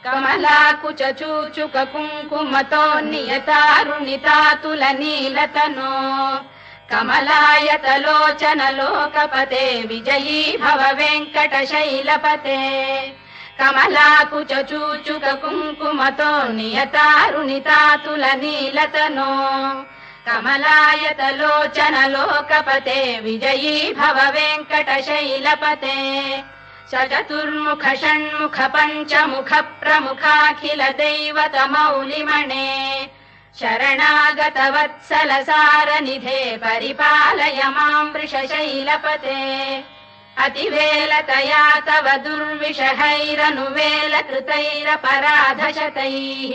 కమలాకుచ చూచుక కుంకుమతో నియతారుణితాతుల నీలతనో కమలాయతలోచన లోకపతే విజయీ భవ వెంకటశైలపతే కమలాకుచ చూచుక కుంకుమతో నియతారుణితాతుల నీలతనో కమలాయతలోచన లోకపతే విజయీ భవ వెంకటశైలపతే చతుర్ముఖ షణ్ముఖ పంచముఖ ప్రముఖాఖిల దైవత మౌలిమణే శరణాగత వత్సల సారనిధే పరిపాలయ మాం వృషశైలపతే అతివేలతయా తవ దుర్విషహైరనువేల కృతైరపరాధశతైః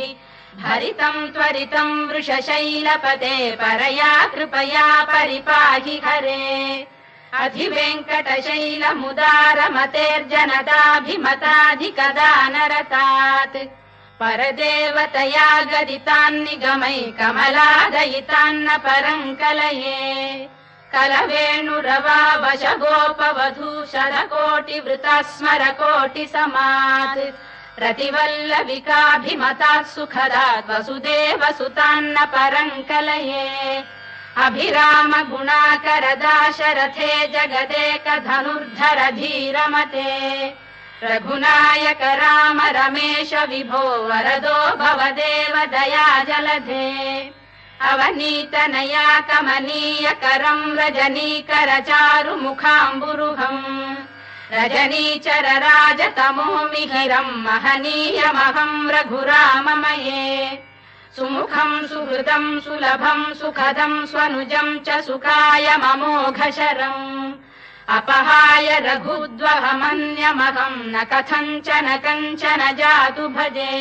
భరితం త్వరితం వృషశైలపతే పరయా కృపయా పరిపాహి హరే అధివేంకటశైలముదారమతేర్జనదాభిమతాధికదానరతాత్ పరదేవతయా గదితాన్నిగమై కమలాదయితాన్న పరం కలయే కలవేణురవావశగోపవధూషరకోటి వృతాస్మర కోటి సమాత్ రతివల్లవికాభిమతాత్ సుఖదాత్ వసుదేవ సుతాన్న పరం కలయే అభిరామ గుణాకర దాశరథే జగదేక ధనుర్ధర ధీరమతే రఘునాయక రామ రమేశ విభో వరదో భవదేవ దయా జలధే అవనీతనయా కమనీయ కరం రజనీకర చారు ముఖాంబురుహం రజనీచర రాజతమో మిహిరం మహనీయమహం రఘురామమయే సుముఖం సుహృదం సులభం సుఖదం స్వనుజం చ సుఖాయమమోఘశరం అపహాయ రఘుద్వహమన్యమహం న కథంచన కంచన జాతు భజే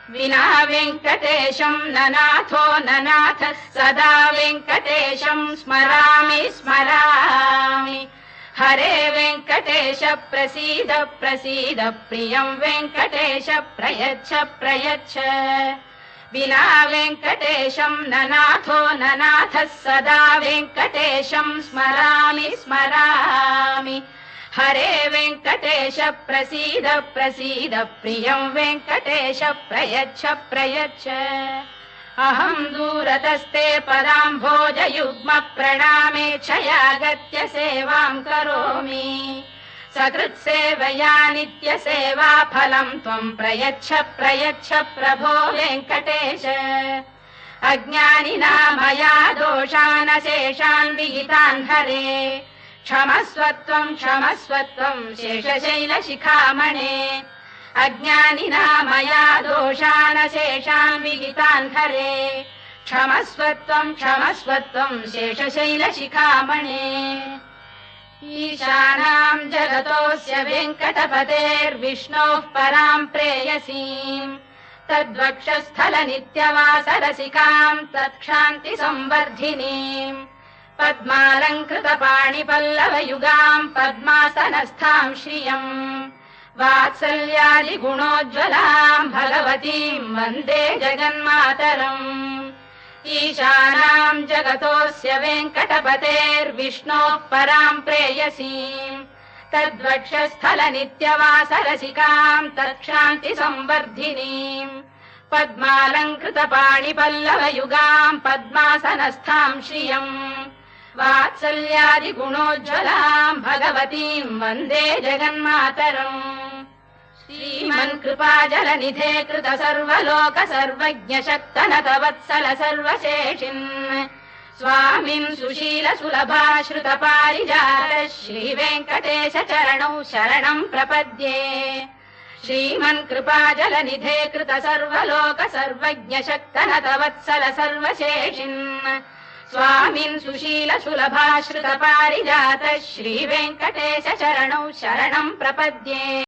వినా వెంకటేశం ననాథో ననాథ సదా వెంకటేశం స్మరామి స్మరామి హరే వెంకటేశ ప్రసీద ప్రసీద ప్రియం వెంకటేశ ప్రయచ్ఛ ప్రయచ్ఛ వినా వెంకటేశం ననాథో ననాథ సదా వెంకటేశం స్మరామి స్మరామి హరే వెంకటేశ ప్రసీద ప్రసీద ప్రియం వెంకటేశ ప్రయచ్ఛ ప్రయచ్ఛ అహం దూరతస్తే పదాంభోజయుగ్మ ప్రణామేచ్ఛయాగత్య సేవాం కరోమి సకృత్సేవయా నిత్య సేవా ఫలం త్వం ప్రయచ్ఛ ప్రయచ్ఛ ప్రభో వెంకటేశ అజ్ఞానినా మయా దోషానశేషాన్ విహితాన్ హరే క్షమస్వత్వం క్షమస్వత్వం శేషశైలశిఖామణే అజ్ఞానినా మయా దోషానశేషాన్ విహితాన్ హరే క్షమస్వత్వం క్షమస్వత్వం శేషశైలశిఖామణే ఈశానాం జగతోస్య వెంకటపతేర్విష్ణోః పరాం ప్రేయసీం తద్వక్షస్థల నిత్యవాసరసికాం తత్క్షాంతి సంవర్ధినీం పద్మాలంకృత పాణిపల్లవయుగాం పద్మాసనస్థాం శ్రియం వాత్సల్యాది గుణోజ్వలాం భగవతీం వందే జగన్మాతరం ఈశానాం జగతోస్య వెంకటపతేర్విష్ణోః పరాం ప్రేయసీం తద్వక్షస్థల నిత్యవాసరసికాం తత్క్షాంతి సంవర్ధినీం పద్మాలంకృత పాణిపల్లవయుగాం పద్మాసనస్థాం శ్రియం వాత్సల్యాది గుణోజ్వలాం భగవతీం వందే జగన్మాతరం శ్రీమన్ కృపాజలనిధే కృత సర్వలోక సర్వజ్ఞ శక్తనత వత్సల సర్వశేషిన్ స్వామిన్ సుశీల సులభాశ్రుత పారిజాత శ్రీ వెంకటేశ చరణౌ శరణం ప్రపద్యే శ్రీమన్ కృపాజలనిధే కృత సర్వలోక సర్వజ్ఞ శక్తనత వత్సల సర్వశేషిన్ స్వామిన్ సుశీల సులభాశ్రుత పారిజాత శ్రీ వెంకటేశ చరణౌ శరణం ప్రపద్యే